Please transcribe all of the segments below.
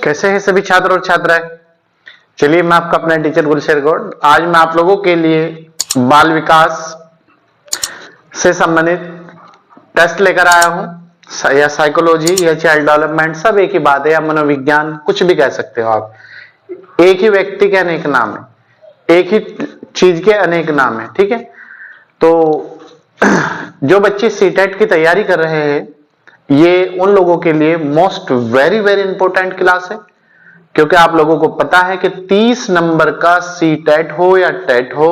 कैसे हैं सभी छात्र और छात्राएं। चलिए, मैं आपका अपना टीचर गुलशेर गौड़। आज मैं आप लोगों के लिए बाल विकास से संबंधित टेस्ट लेकर आया हूं। या साइकोलॉजी या चाइल्ड डेवलपमेंट, सब एक ही बात है, या मनोविज्ञान, कुछ भी कह सकते हो आप। एक ही व्यक्ति के अनेक नाम है, एक ही चीज के अनेक नाम है, ठीक है। तो जो बच्चे सीटेट की तैयारी कर रहे हैं, ये उन लोगों के लिए most very very important class है, क्योंकि आप लोगों को पता है कि 30 नंबर का सीटेट हो या टेट हो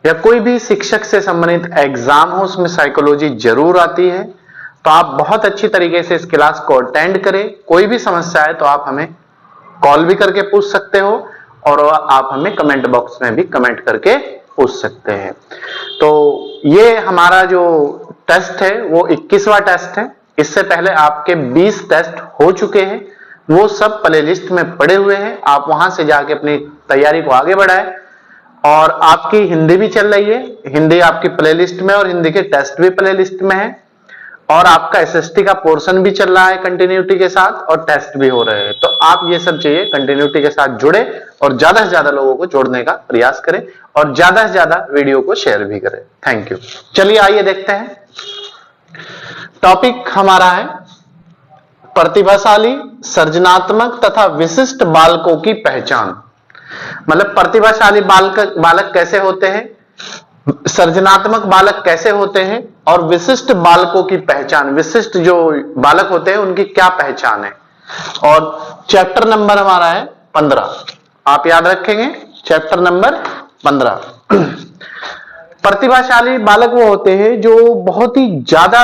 या कोई भी शिक्षक से संबंधित एग्जाम हो, उसमें साइकोलॉजी जरूर आती है। तो आप बहुत अच्छी तरीके से इस क्लास को अटेंड करें। कोई भी समस्या है तो आप हमें कॉल भी करके पूछ सकते हो, और आप हमें कमेंट बॉक्स में भी कमेंट करके पूछ सकते हैं। तो ये हमारा जो टेस्ट है वो 21वां टेस्ट है। इससे पहले आपके 20 टेस्ट हो चुके हैं, वो सब प्लेलिस्ट में पड़े हुए हैं। आप वहां से जाके अपनी तैयारी को आगे बढ़ाएं। और आपकी हिंदी भी चल रही है, हिंदी आपकी प्लेलिस्ट में, और हिंदी के टेस्ट भी प्लेलिस्ट में है। और आपका एसएसटी का पोर्शन भी चल रहा है कंटिन्यूटी के साथ, और टेस्ट भी हो रहे हैं। तो आप ये सब चाहिए कंटिन्यूटी के साथ जुड़े, और ज्यादा से ज्यादा लोगों को जोड़ने का प्रयास करें, और ज्यादा से ज्यादा वीडियो को शेयर भी करें। Thank you. चलिए आइए देखते हैं। टॉपिक हमारा है प्रतिभाशाली, सृजनात्मक तथा विशिष्ट बालकों की पहचान। मतलब प्रतिभाशाली बालक कैसे होते हैं, सृजनात्मक बालक कैसे होते हैं, और विशिष्ट बालकों की पहचान, विशिष्ट जो बालक होते हैं उनकी क्या पहचान है। और चैप्टर नंबर हमारा है 15, आप याद रखेंगे, चैप्टर नंबर 15। प्रतिभाशाली बालक वो होते हैं जो बहुत ही ज्यादा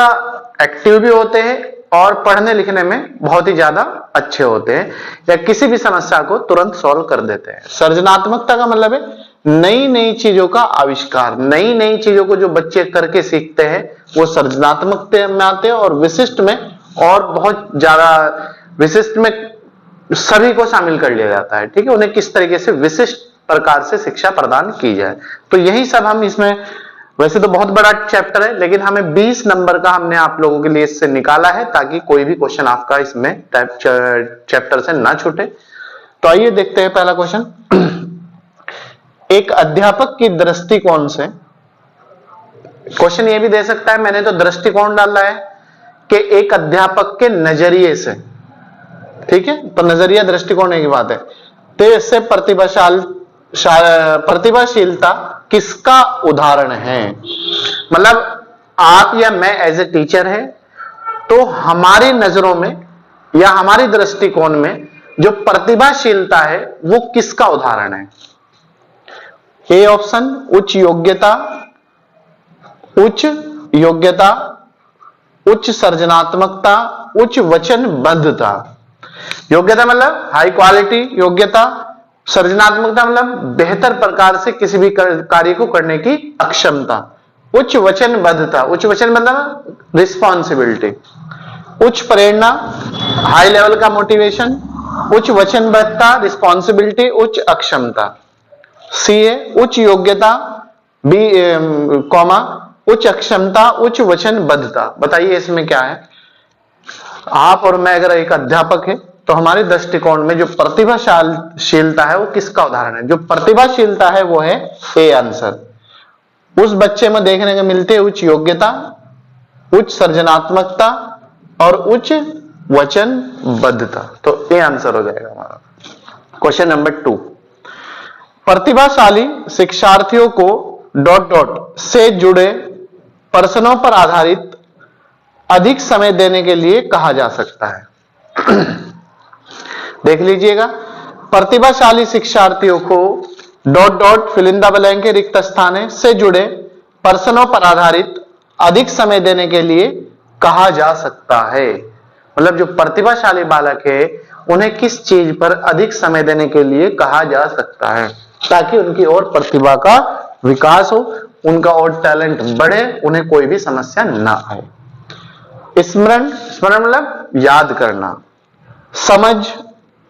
एक्टिव भी होते हैं और पढ़ने लिखने में बहुत ही ज्यादा अच्छे होते हैं, या किसी भी समस्या को तुरंत सॉल्व कर देते हैं। सृजनात्मकता का मतलब है नई नई चीजों का आविष्कार, नई नई चीजों को जो बच्चे करके सीखते हैं वो सृजनात्मकता में आते हैं। और विशिष्ट में, और बहुत ज्यादा विशिष्ट में सभी को शामिल कर लिया जाता है, ठीक है। उन्हें किस तरीके से विशिष्ट प्रकार से शिक्षा प्रदान की जाए, तो यही सब हम इसमें, वैसे तो बहुत बड़ा चैप्टर है, लेकिन हमें 20 नंबर का हमने आप लोगों के लिए इससे निकाला है, ताकि कोई भी क्वेश्चन आपका इसमें चैप्टर से ना छूटे। तो आइए देखते हैं पहला क्वेश्चन। एक अध्यापक की दृष्टिकोण से, क्वेश्चन ये भी दे सकता है, मैंने तो दृष्टिकोण डाला है कि एक अध्यापक के नजरिए से, ठीक है। तो नजरिया दृष्टिकोण एक बात है। तो इससे प्रतिभाशीलता किसका उदाहरण है। मतलब आप या मैं एज ए टीचर है, तो हमारी नजरों में या हमारी दृष्टिकोण में जो प्रतिभाशीलता है वो किसका उदाहरण है। ए ऑप्शन उच्च योग्यता, उच्च सृजनात्मकता, उच्च वचनबद्धता। योग्यता मतलब हाई क्वालिटी योग्यता, सृजनात्मकता मतलब बेहतर प्रकार से किसी भी कार्य को करने की अक्षमता, उच्च वचनबद्धता, उच्च वचन मतलब रिस्पॉन्सिबिलिटी, उच्च प्रेरणा हाई लेवल का मोटिवेशन, उच्च वचनबद्धता रिस्पॉन्सिबिलिटी, उच्च अक्षमता। सी है उच्च योग्यता, बी कॉमा उच्च अक्षमता, उच्च वचनबद्धता। बताइए इसमें क्या है। आप और मैं अगर एक अध्यापक है, तो हमारे दृष्टिकोण में जो प्रतिभाशीलता है वो किसका उदाहरण है। जो प्रतिभाशीलता है वो है ए आंसर। उस बच्चे में देखने को मिलते हैं उच्च योग्यता, उच्च सृजनात्मकता और उच्च वचनबद्धता। तो ए आंसर हो जाएगा हमारा। क्वेश्चन नंबर 2, प्रतिभाशाली शिक्षार्थियों को ... से जुड़े प्रश्नों पर आधारित अधिक समय देने के लिए कहा जा सकता है। देख लीजिएगा, प्रतिभाशाली शिक्षार्थियों को ... फिल इन द ब्लैंक के रिक्त स्थान है से जुड़े प्रश्नों पर आधारित अधिक समय देने के लिए कहा जा सकता है। मतलब जो प्रतिभाशाली बालक है उन्हें किस चीज पर अधिक समय देने के लिए कहा जा सकता है, ताकि उनकी और प्रतिभा का विकास हो, उनका और टैलेंट बढ़े, उन्हें कोई भी समस्या ना आए। स्मरण मतलब याद करना, समझ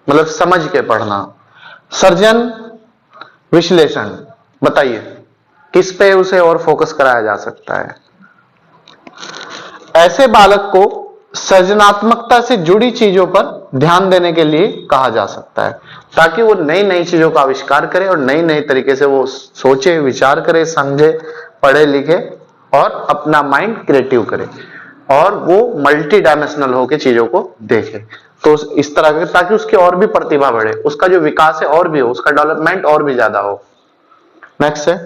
मतलब समझ के पढ़ना, सर्जन विश्लेषण। बताइए किस पे उसे और फोकस कराया जा सकता है। ऐसे बालक को सृजनात्मकता से जुड़ी चीजों पर ध्यान देने के लिए कहा जा सकता है, ताकि वो नई नई चीजों का आविष्कार करे और नई नई तरीके से वो सोचे, विचार करे, समझे, पढ़े लिखे और अपना माइंड क्रिएटिव करे और वो मल्टी डायमेंशनल होकर चीजों को देखे। तो इस तरह के, ताकि उसकी और भी प्रतिभा बढ़े, उसका जो विकास है और भी हो, उसका डेवलपमेंट और भी ज्यादा हो। नेक्स्ट है,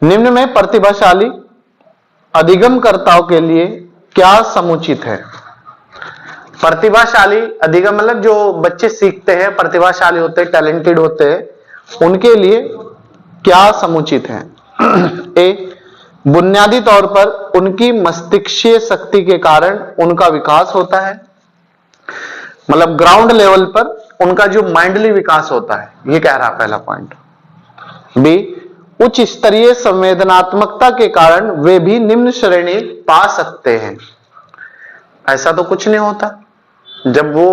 निम्न में प्रतिभाशाली अधिगमकर्ताओं के लिए क्या समुचित है? प्रतिभाशाली अधिगम मतलब जो बच्चे सीखते हैं, प्रतिभाशाली होते हैं, टैलेंटेड होते हैं, उनके लिए क्या समुचित है? ए, बुनियादी तौर पर उनकी मस्तिष्कीय शक्ति के कारण उनका विकास होता है, मतलब ग्राउंड लेवल पर उनका जो माइंडली विकास होता है, ये कह रहा पहला पॉइंट। बी, उच्च स्तरीय संवेदनात्मकता के कारण वे भी निम्न श्रेणी पा सकते हैं। ऐसा तो कुछ नहीं होता, जब वो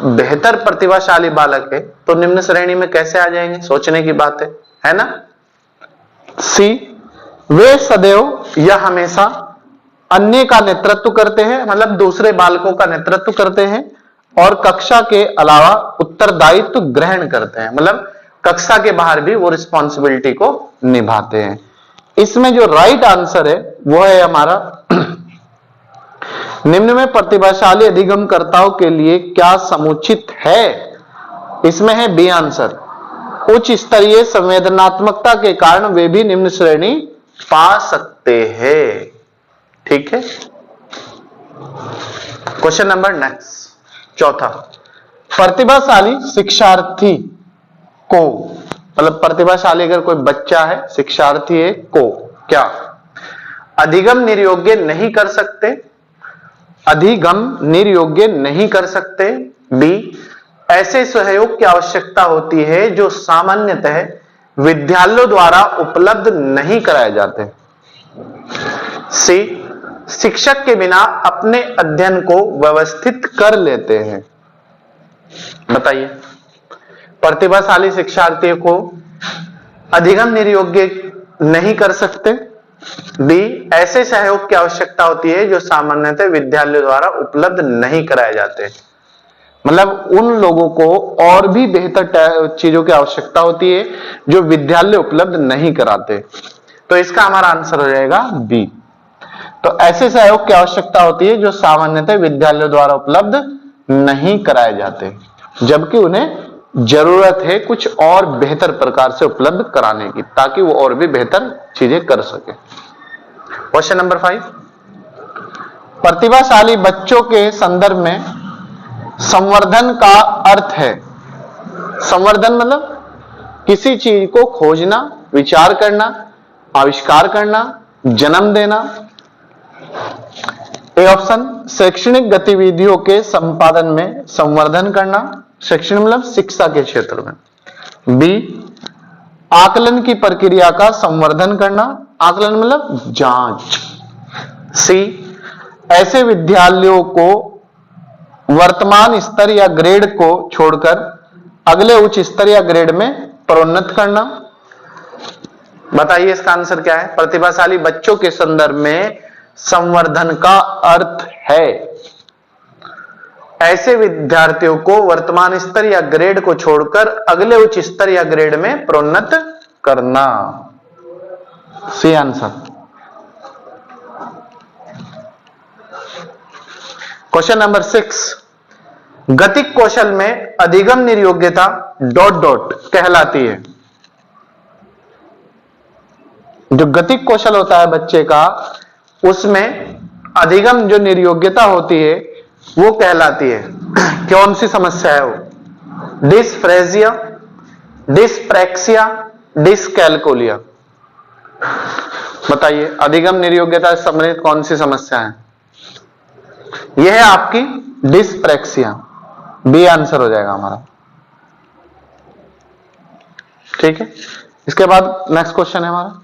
बेहतर प्रतिभाशाली बालक है तो निम्न श्रेणी में कैसे आ जाएंगे, सोचने की बात है ना। सी, वे सदैव या हमेशा अन्य का नेतृत्व करते हैं, मतलब दूसरे बालकों का नेतृत्व करते हैं और कक्षा के अलावा उत्तरदायित्व ग्रहण करते हैं, मतलब कक्षा के बाहर भी वो रिस्पॉन्सिबिलिटी को निभाते हैं। इसमें जो राइट आंसर है वो है हमारा निम्न में प्रतिभाशाली अधिगमकर्ताओं के लिए क्या समुचित है, इसमें है बी आंसर, उच्च स्तरीय संवेदनात्मकता के कारण वे भी निम्न श्रेणी पा सकते हैं। ठीक है, क्वेश्चन नंबर नेक्स्ट, चौथा, प्रतिभाशाली शिक्षार्थी को, मतलब प्रतिभाशाली अगर कोई बच्चा है, शिक्षार्थी है, को क्या अधिगम निर्योग्य नहीं कर सकते? अधिगम निर्योग्य नहीं कर सकते। बी, ऐसे सहयोग की आवश्यकता होती है जो सामान्यतः विद्यालयों द्वारा उपलब्ध नहीं कराए जाते। सी, शिक्षक के बिना अपने अध्ययन को व्यवस्थित कर लेते हैं। बताइए, प्रतिभाशाली शिक्षार्थी को अधिगम निर्योग्य नहीं कर सकते। बी, ऐसे सहयोग की आवश्यकता होती है जो सामान्यतः विद्यालयों द्वारा उपलब्ध नहीं कराए जाते, मतलब उन लोगों को और भी बेहतर चीजों की आवश्यकता होती है जो विद्यालय उपलब्ध नहीं कराते। तो इसका हमारा आंसर हो जाएगा बी। तो ऐसे सहयोग की आवश्यकता होती है जो सामान्यतः विद्यालयों द्वारा उपलब्ध नहीं कराए जाते, जबकि उन्हें जरूरत है कुछ और बेहतर प्रकार से उपलब्ध कराने की, ताकि वो और भी बेहतर चीजें कर सके। क्वेश्चन नंबर 5, प्रतिभाशाली बच्चों के संदर्भ में संवर्धन का अर्थ है। संवर्धन मतलब किसी चीज को खोजना, विचार करना, आविष्कार करना, जन्म देना। ए ऑप्शन, शैक्षणिक गतिविधियों के संपादन में संवर्धन करना, शैक्षणिक मतलब शिक्षा के क्षेत्र में। बी, आकलन की प्रक्रिया का संवर्धन करना, आकलन मतलब जांच। सी, ऐसे विद्यालयों को वर्तमान स्तर या ग्रेड को छोड़कर अगले उच्च स्तर या ग्रेड में प्रोन्नत करना। बताइए इसका आंसर क्या है? प्रतिभाशाली बच्चों के संदर्भ में संवर्धन का अर्थ है ऐसे विद्यार्थियों को वर्तमान स्तर या ग्रेड को छोड़कर अगले उच्च स्तर या ग्रेड में प्रोन्नत करना। C answer. क्वेश्चन नंबर 6, गतिक कौशल में अधिगम निर्योग्यता ... कहलाती है। जो गतिक कौशल होता है बच्चे का, उसमें अधिगम जो निर्योग्यता होती है वो कहलाती है कौन सी समस्या है वो? डिस्फ्रेजिया, डिस्प्रैक्सिया, डिस्कैलकुलिया। बताइए अधिगम निर्योग्यता से संबंधित कौन सी समस्या है? यह है आपकी डिस्प्रैक्सिया। बी आंसर हो जाएगा हमारा। ठीक है, इसके बाद नेक्स्ट क्वेश्चन है हमारा,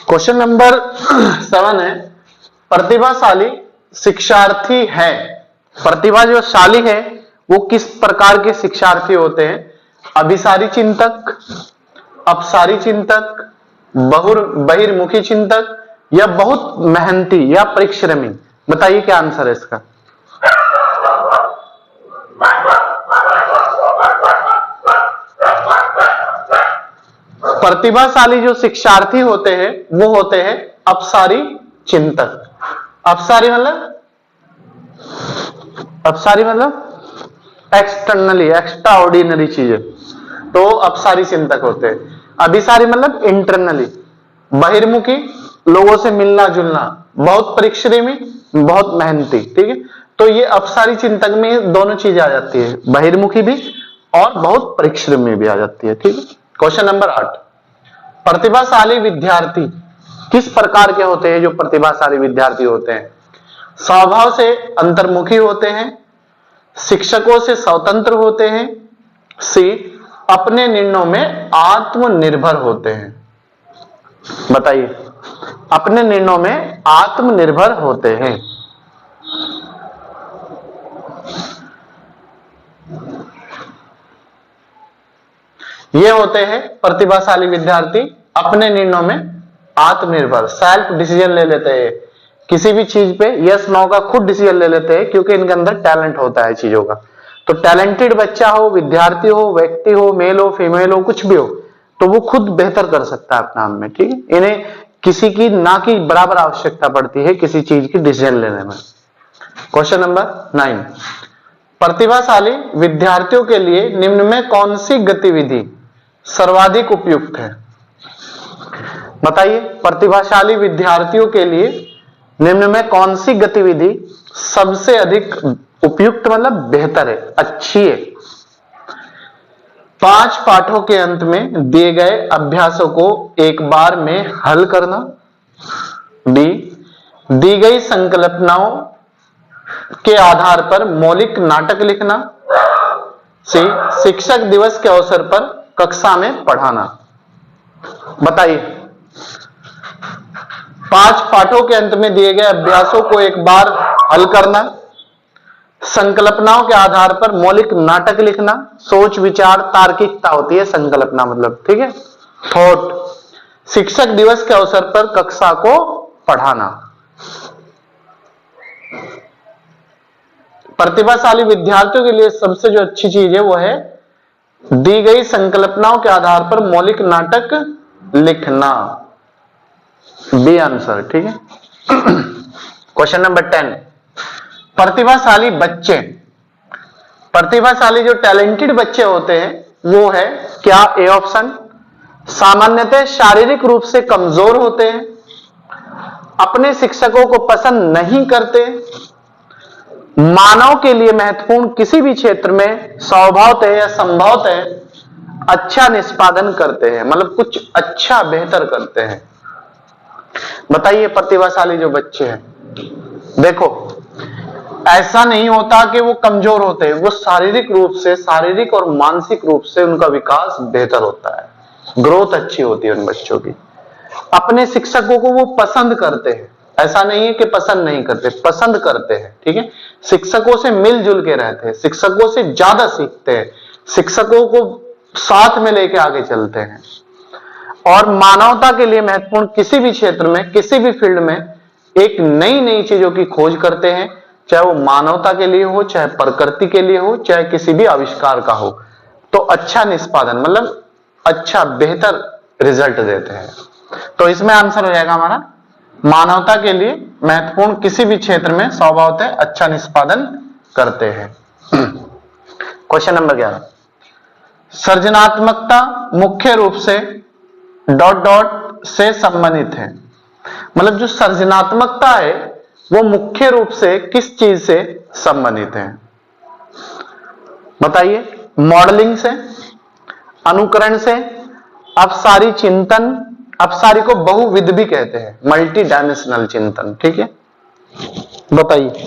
क्वेश्चन नंबर 7 है, प्रतिभाशाली शिक्षार्थी है। प्रतिभा जो शाली है वो किस प्रकार के शिक्षार्थी होते हैं? अभिसारी चिंतक, अपसारी चिंतक, बहिर्मुखी चिंतक या बहुत मेहनती या परिश्रमी? बताइए क्या आंसर है इसका। प्रतिभाशाली जो शिक्षार्थी होते हैं वो होते हैं अपसारी चिंतक। अपसारी मतलब एक्सटर्नली, एक्स्ट्रा ऑर्डिनरी चीजें, तो अपसारी चिंतक होते हैं। अभिसारी मतलब इंटरनली, बहिर्मुखी, लोगों से मिलना जुलना, बहुत परिश्रमी, बहुत मेहनती। ठीक है, तो ये अपसारी चिंतक में दोनों चीजें आ जाती है, बहिर्मुखी भी और बहुत परिश्रमी भी आ जाती है। ठीक है, क्वेश्चन नंबर 8, प्रतिभाशाली विद्यार्थी किस प्रकार के होते हैं? जो प्रतिभाशाली विद्यार्थी होते हैं, स्वभाव से अंतर्मुखी होते हैं, शिक्षकों से स्वतंत्र होते हैं, सी अपने निर्णयों में आत्मनिर्भर होते हैं। बताइए, अपने निर्णयों में आत्मनिर्भर होते हैं। ये होते हैं प्रतिभाशाली विद्यार्थी, अपने निर्णयों में आत्मनिर्भर, सेल्फ डिसीजन ले लेते हैं, किसी भी चीज पे यस नो का खुद डिसीजन ले लेते हैं, क्योंकि इनके अंदर टैलेंट होता है चीजों का। तो टैलेंटेड बच्चा हो, विद्यार्थी हो, व्यक्ति हो, मेल हो, फीमेल हो, कुछ भी हो, तो वो खुद बेहतर कर सकता है अपने आप में। ठीक है, इन्हें किसी की ना की बराबर आवश्यकता पड़ती है किसी चीज की डिसीजन लेने में। क्वेश्चन नंबर 9, प्रतिभाशाली विद्यार्थियों के लिए निम्न में कौन सी गतिविधि सर्वाधिक उपयुक्त है? बताइए, प्रतिभाशाली विद्यार्थियों के लिए निम्न में कौन सी गतिविधि सबसे अधिक उपयुक्त मतलब बेहतर है, अच्छी है? 5 पाठों के अंत में दिए गए अभ्यासों को एक बार में हल करना, बी दी गई संकल्पनाओं के आधार पर मौलिक नाटक लिखना, सी शिक्षक दिवस के अवसर पर कक्षा में पढ़ाना। बताइए, 5 पाठों के अंत में दिए गए अभ्यासों को एक बार हल करना, संकल्पनाओं के आधार पर मौलिक नाटक लिखना, सोच विचार तार्किकता होती है संकल्पना मतलब, ठीक है, थॉट, शिक्षक दिवस के अवसर पर कक्षा को पढ़ाना। प्रतिभाशाली विद्यार्थियों के लिए सबसे जो अच्छी चीज है वो है दी गई संकल्पनाओं के आधार पर मौलिक नाटक लिखना, बी आंसर। ठीक है, क्वेश्चन नंबर 10, प्रतिभाशाली बच्चे, प्रतिभाशाली जो टैलेंटेड बच्चे होते हैं वो है क्या? ए ऑप्शन, सामान्यतः शारीरिक रूप से कमजोर होते हैं, अपने शिक्षकों को पसंद नहीं करते, मानव के लिए महत्वपूर्ण किसी भी क्षेत्र में स्वभावतः या संभवतः अच्छा निष्पादन करते हैं, मतलब कुछ अच्छा बेहतर करते हैं। बताइए, प्रतिभाशाली जो बच्चे हैं, देखो ऐसा नहीं होता कि वो कमजोर होते हैं, वो शारीरिक रूप से, शारीरिक और मानसिक रूप से उनका विकास बेहतर होता है, ग्रोथ अच्छी होती है उन बच्चों की। अपने शिक्षकों को वो पसंद करते हैं, ऐसा नहीं है कि पसंद नहीं करते, पसंद करते हैं। ठीक है, शिक्षकों से मिलजुल के रहते हैं, शिक्षकों से ज्यादा सीखते हैं, शिक्षकों को साथ में लेके आगे चलते हैं, और मानवता के लिए महत्वपूर्ण किसी भी क्षेत्र में, किसी भी फील्ड में एक नई नई चीजों की खोज करते हैं, चाहे वो मानवता के लिए हो, चाहे प्रकृति के लिए हो, चाहे किसी भी आविष्कार का हो। तो अच्छा निष्पादन मतलब अच्छा बेहतर रिजल्ट देते हैं। तो इसमें आंसर हो जाएगा हमारा मानवता के लिए महत्वपूर्ण किसी भी क्षेत्र में स्वभावतः अच्छा निष्पादन करते हैं। क्वेश्चन नंबर 11, सृजनात्मकता मुख्य रूप से ... से संबंधित है, मतलब जो सृजनात्मकता है वो मुख्य रूप से किस चीज से संबंधित है? बताइए, मॉडलिंग से, अनुकरण से, अपसारी चिंतन, अपसारी को बहुविध भी कहते हैं, मल्टी डायमेंशनल चिंतन। ठीक है, बताइए।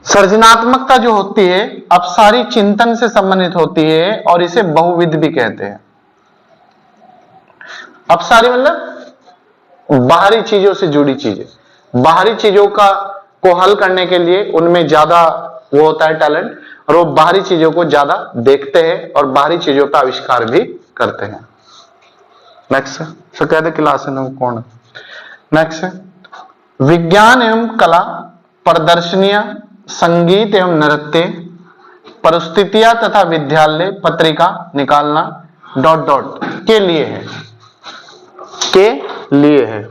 सृजनात्मकता जो होती है अपसारी चिंतन से संबंधित होती है और इसे बहुविध भी कहते हैं। अपसारी मतलब बाहरी चीजों से जुड़ी चीजें, बाहरी चीजों का को हल करने के लिए उनमें ज्यादा वो होता है टैलेंट, और वो बाहरी चीजों को ज्यादा देखते हैं और बाहरी चीजों का आविष्कार भी करते हैं। नेक्स्ट सर कह दे क्लास है कौन है। नेक्स्ट विज्ञान एवं कला, प्रदर्शनियां, संगीत एवं नृत्य, परिस्थितियां तथा विद्यालय पत्रिका निकालना डॉट डॉट के लिए है, के लिए है।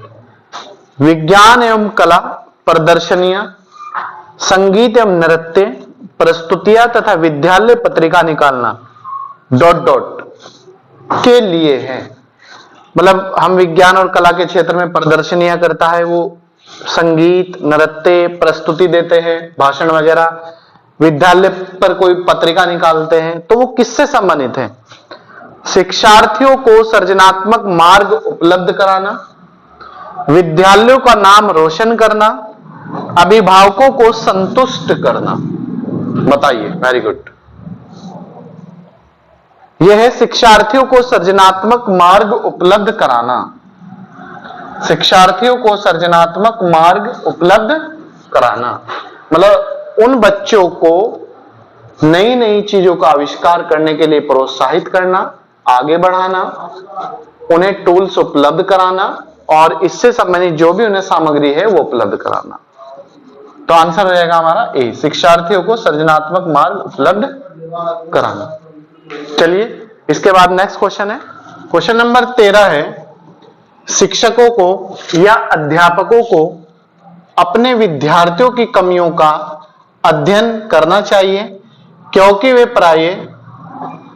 विज्ञान एवं कला, प्रदर्शनियां, संगीत एवं नृत्य, प्रस्तुतियां तथा विद्यालय पत्रिका निकालना डॉट डॉट के लिए है। मतलब हम विज्ञान और कला के क्षेत्र में प्रदर्शनियां करता है, वो संगीत नृत्य प्रस्तुति देते हैं, भाषण वगैरह, विद्यालय पर कोई पत्रिका निकालते हैं, तो वो किससे संबंधित है? शिक्षार्थियों को सृजनात्मक मार्ग उपलब्ध कराना, विद्यालयों का नाम रोशन करना, अभिभावकों को संतुष्ट करना। बताइए, वेरी गुड। यह है शिक्षार्थियों को सृजनात्मक मार्ग उपलब्ध कराना। शिक्षार्थियों को सृजनात्मक मार्ग उपलब्ध कराना मतलब उन बच्चों को नई नई चीजों का आविष्कार करने के लिए प्रोत्साहित करना, आगे बढ़ाना, उन्हें टूल्स उपलब्ध कराना और इससे संबंधित जो भी उन्हें सामग्री है वो उपलब्ध कराना। तो आंसर रहेगा हमारा ए, शिक्षार्थियों को सृजनात्मक मार्ग उपलब्ध कराना। चलिए इसके बाद नेक्स्ट क्वेश्चन है, क्वेश्चन नंबर 13 है, शिक्षकों को या अध्यापकों को अपने विद्यार्थियों की कमियों का अध्ययन करना चाहिए क्योंकि वे प्राय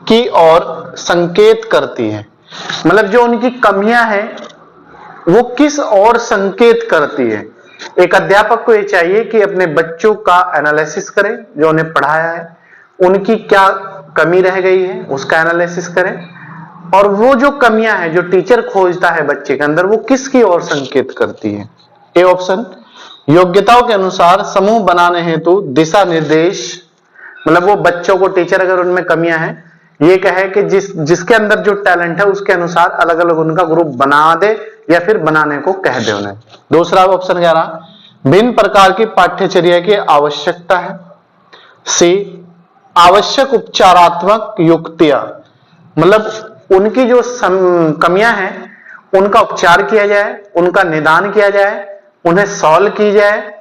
की ओर संकेत करती है। मतलब जो उनकी कमियां हैं वो किस ओर संकेत करती है। एक अध्यापक को ये चाहिए कि अपने बच्चों का एनालिसिस करे, जो उन्हें पढ़ाया है उनकी क्या कमी रह गई है उसका एनालिसिस करें, और वो जो कमियां हैं जो टीचर खोजता है बच्चे के अंदर वो किसकी ओर संकेत करती है। ए ऑप्शन, योग्यताओं के अनुसार समूह बनाने हेतु दिशा निर्देश, मतलब वो बच्चों को टीचर अगर उनमें कमियां हैं ये कहे कि जिसके अंदर जो टैलेंट है उसके अनुसार अलग अलग उनका ग्रुप बना दे या फिर बनाने को कह दे उन्हें। दूसरा ऑप्शन क्या रहा, भिन्न प्रकार की पाठ्यचर्या की आवश्यकता है। सी, आवश्यक उपचारात्मक युक्तियां, मतलब उनकी जो कमियां हैं उनका उपचार किया जाए, उनका निदान किया जाए, उन्हें सॉल्व की जाए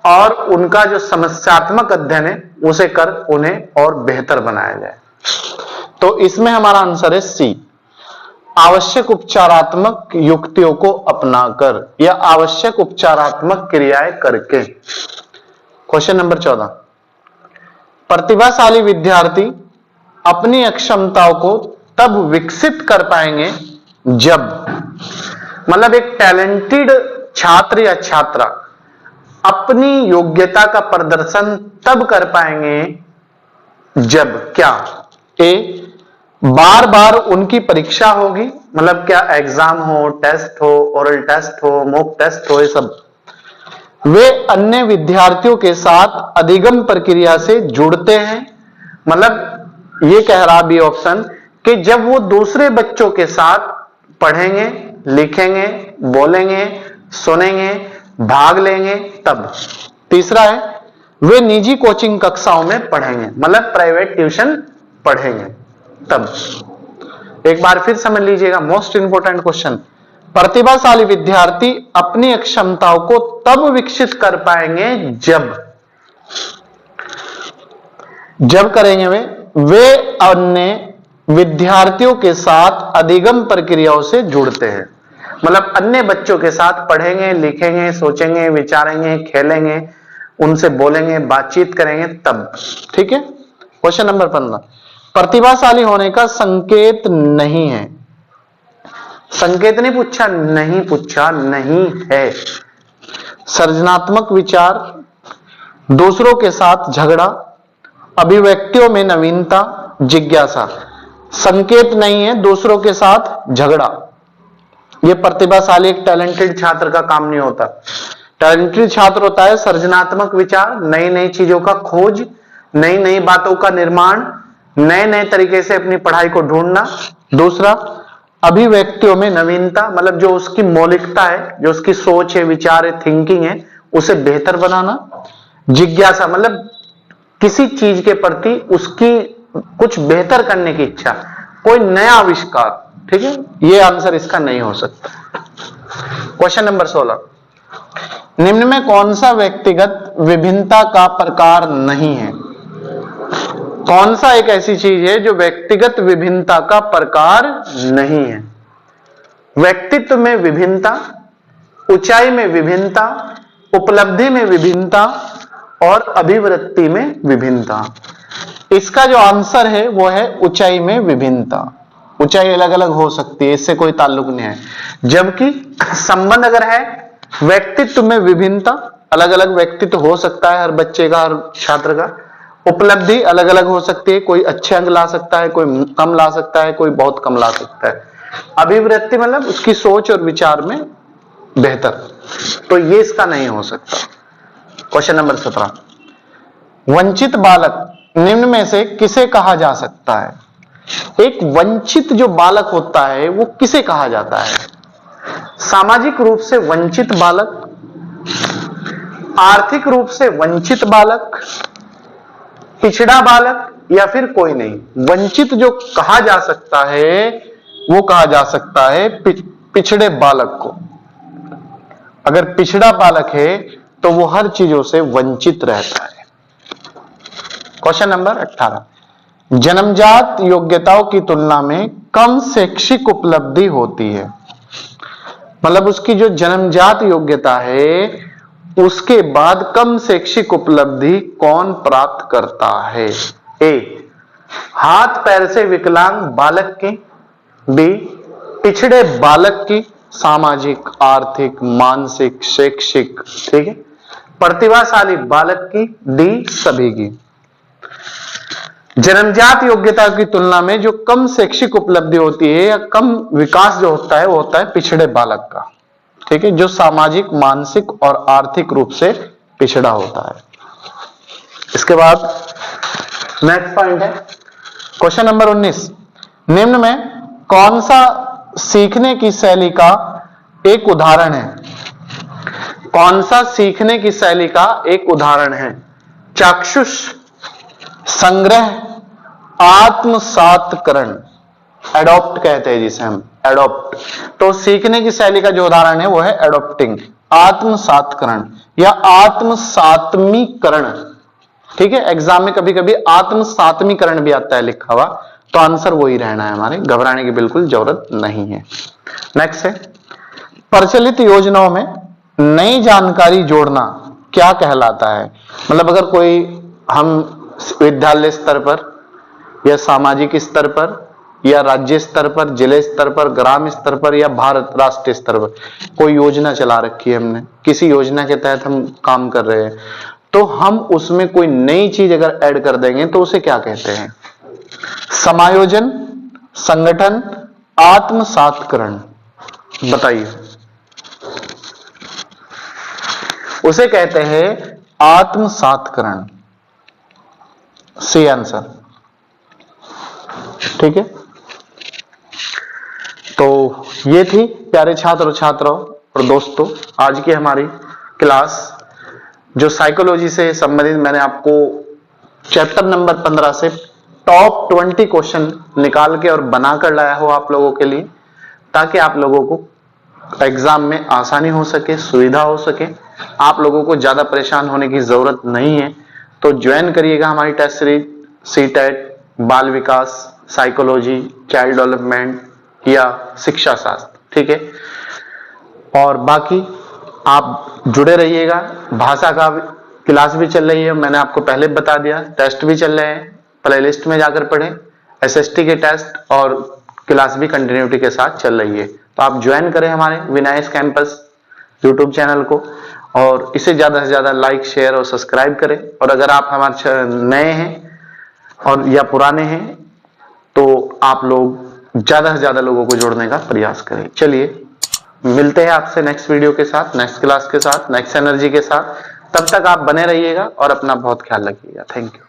और उनका जो समस्यात्मक अध्ययन है उसे कर उन्हें और बेहतर बनाया जाए। तो इसमें हमारा आंसर है सी, आवश्यक उपचारात्मक युक्तियों को अपनाकर या आवश्यक उपचारात्मक क्रियाएं करके। क्वेश्चन नंबर 14, प्रतिभाशाली विद्यार्थी अपनी अक्षमताओं को तब विकसित कर पाएंगे जब, मतलब एक टैलेंटेड छात्र या छात्रा अपनी योग्यता का प्रदर्शन तब कर पाएंगे जब क्या, ए, बार बार उनकी परीक्षा होगी, मतलब क्या एग्जाम हो, टेस्ट हो, ओरल टेस्ट हो, मॉक टेस्ट हो, ये सब, वे अन्य विद्यार्थियों के साथ अधिगम प्रक्रिया से जुड़ते हैं, मतलब ये कह रहा बी ऑप्शन कि जब वो दूसरे बच्चों के साथ पढ़ेंगे, लिखेंगे, बोलेंगे, सुनेंगे, भाग लेंगे तब। तीसरा है वे निजी कोचिंग कक्षाओं में पढ़ेंगे, मतलब प्राइवेट ट्यूशन पढ़ेंगे तब। एक बार फिर समझ लीजिएगा, मोस्ट इंपोर्टेंट क्वेश्चन, प्रतिभाशाली विद्यार्थी अपनी क्षमताओं को तब विकसित कर पाएंगे जब करेंगे वे अन्य विद्यार्थियों के साथ अधिगम प्रक्रियाओं से जुड़ते हैं, मतलब अन्य बच्चों के साथ पढ़ेंगे, लिखेंगे, सोचेंगे, विचारेंगे, खेलेंगे, उनसे बोलेंगे, बातचीत करेंगे तब। ठीक है। क्वेश्चन नंबर 15, प्रतिभाशाली होने का संकेत नहीं है। संकेत नहीं पूछा, नहीं पूछा, नहीं है। सृजनात्मक विचार, दूसरों के साथ झगड़ा, अभिव्यक्तियों में नवीनता, जिज्ञासा। संकेत नहीं है दूसरों के साथ झगड़ा, ये प्रतिभाशाली एक टैलेंटेड छात्र का काम नहीं होता। टैलेंटेड छात्र होता है सृजनात्मक विचार, नई नई चीजों का खोज, नई नई बातों का निर्माण, नए नए तरीके से अपनी पढ़ाई को ढूंढना। दूसरा, अभिव्यक्तियों में नवीनता, मतलब जो उसकी मौलिकता है, जो उसकी सोच है, विचार है, थिंकिंग है, उसे बेहतर बनाना। जिज्ञासा, मतलब किसी चीज के प्रति उसकी कुछ बेहतर करने की इच्छा, कोई नया आविष्कार, ठीक है, ये आंसर इसका नहीं हो सकता। क्वेश्चन नंबर 16, निम्न में कौन सा व्यक्तिगत विभिन्नता का प्रकार नहीं है? कौन सा एक ऐसी चीज है जो व्यक्तिगत विभिन्नता का प्रकार नहीं है? व्यक्तित्व में विभिन्नता, ऊंचाई में विभिन्नता, उपलब्धि में विभिन्नता और अभिवृत्ति में विभिन्नता। इसका जो आंसर है वो है ऊंचाई में विभिन्नता। ऊंचाई अलग अलग हो सकती है, इससे कोई ताल्लुक नहीं है। जबकि संबंध अगर है व्यक्तित्व में विभिन्नता, अलग अलग व्यक्तित्व हो सकता है हर बच्चे का, हर छात्र का। उपलब्धि अलग अलग हो सकती है, कोई अच्छे अंक ला सकता है, कोई कम ला सकता है, कोई बहुत कम ला सकता है। अभिवृत्ति मतलब उसकी सोच और विचार में बेहतर, तो ये इसका नहीं हो सकता। क्वेश्चन नंबर 17, वंचित बालक निम्न में से किसे कहा जा सकता है? एक वंचित जो बालक होता है वो किसे कहा जाता है? सामाजिक रूप से वंचित बालक, आर्थिक रूप से वंचित बालक, पिछड़ा बालक या फिर कोई नहीं? वंचित जो कहा जा सकता है वो कहा जा सकता है पिछड़े बालक को। अगर पिछड़ा बालक है तो वो हर चीजों से वंचित रहता है। क्वेश्चन नंबर 18, जन्मजात योग्यताओं की तुलना में कम शैक्षिक उपलब्धि होती है। मतलब उसकी जो जन्मजात योग्यता है उसके बाद कम शैक्षिक उपलब्धि कौन प्राप्त करता है? ए, हाथ पैर से विकलांग बालक की, बी, पिछड़े बालक की, सामाजिक, आर्थिक, मानसिक, शैक्षिक, ठीक है, प्रतिभाशाली बालक की, डी, सभी की। जन्मजात योग्यता की तुलना में जो कम शैक्षिक उपलब्धि होती है या कम विकास जो होता है वो होता है पिछड़े बालक का, ठीक है, जो सामाजिक, मानसिक और आर्थिक रूप से पिछड़ा होता है। इसके बाद नेक्स्ट पॉइंट है क्वेश्चन नंबर 19, निम्न में कौन सा सीखने की शैली का एक उदाहरण है? कौन सा सीखने की शैली का एक उदाहरण है? चाक्षुष, संग्रह, आत्मसातकरण, एडॉप्ट कहते हैं जिसे हम, एडॉप्ट। तो सीखने की शैली का जो उदाहरण है वो है एडॉप्टिंग, आत्मसातकरण या आत्मसात्मीकरण, ठीक है। एग्जाम में कभी कभी आत्मसात्मीकरण भी आता है लिखा हुआ, तो आंसर वही रहना है हमारे, घबराने की बिल्कुल जरूरत नहीं है। नेक्स्ट है, प्रचलित योजनाओं में नई जानकारी जोड़ना क्या कहलाता है? मतलब अगर कोई हम विद्यालय स्तर पर या सामाजिक स्तर पर या राज्य स्तर पर, जिले स्तर पर, ग्राम स्तर पर या भारत राष्ट्रीय स्तर पर कोई योजना चला रखी है हमने, किसी योजना के तहत हम काम कर रहे हैं, तो हम उसमें कोई नई चीज अगर ऐड कर देंगे तो उसे क्या कहते हैं? समायोजन, संगठन, आत्मसातकरण, बताइए। उसे कहते हैं आत्मसातकरण, सी आंसर, ठीक है। तो ये थी प्यारे छात्र और छात्राओं और दोस्तों आज की हमारी क्लास, जो साइकोलॉजी से संबंधित मैंने आपको चैप्टर नंबर 15 से टॉप 20 क्वेश्चन निकाल के और बनाकर लाया हो आप लोगों के लिए, ताकि आप लोगों को एग्जाम में आसानी हो सके, सुविधा हो सके, आप लोगों को ज्यादा परेशान होने की जरूरत नहीं है। तो ज्वाइन करिएगा हमारी टेस्ट सीरीज सीटेट, बाल विकास, साइकोलॉजी, चाइल्ड डेवलपमेंट या शिक्षा शास्त्र, ठीक है। और बाकी आप जुड़े रहिएगा, भाषा का क्लास भी चल रही है, मैंने आपको पहले बता दिया, टेस्ट भी चल रहे हैं, प्लेलिस्ट में जाकर पढ़ें, एसएसटी के टेस्ट और क्लास भी कंटिन्यूटी के साथ चल रही है। तो आप ज्वाइन करें हमारे विनायस कैंपस यूट्यूब चैनल को, और इसे ज्यादा से ज्यादा लाइक, शेयर और सब्सक्राइब करें। और अगर आप हमारे नए हैं और या पुराने हैं तो आप लोग ज्यादा से ज्यादा लोगों को जोड़ने का प्रयास करें। चलिए मिलते हैं आपसे नेक्स्ट वीडियो के साथ, नेक्स्ट क्लास के साथ, नेक्स्ट एनर्जी के साथ। तब तक आप बने रहिएगा और अपना बहुत ख्याल रखिएगा। Thank you.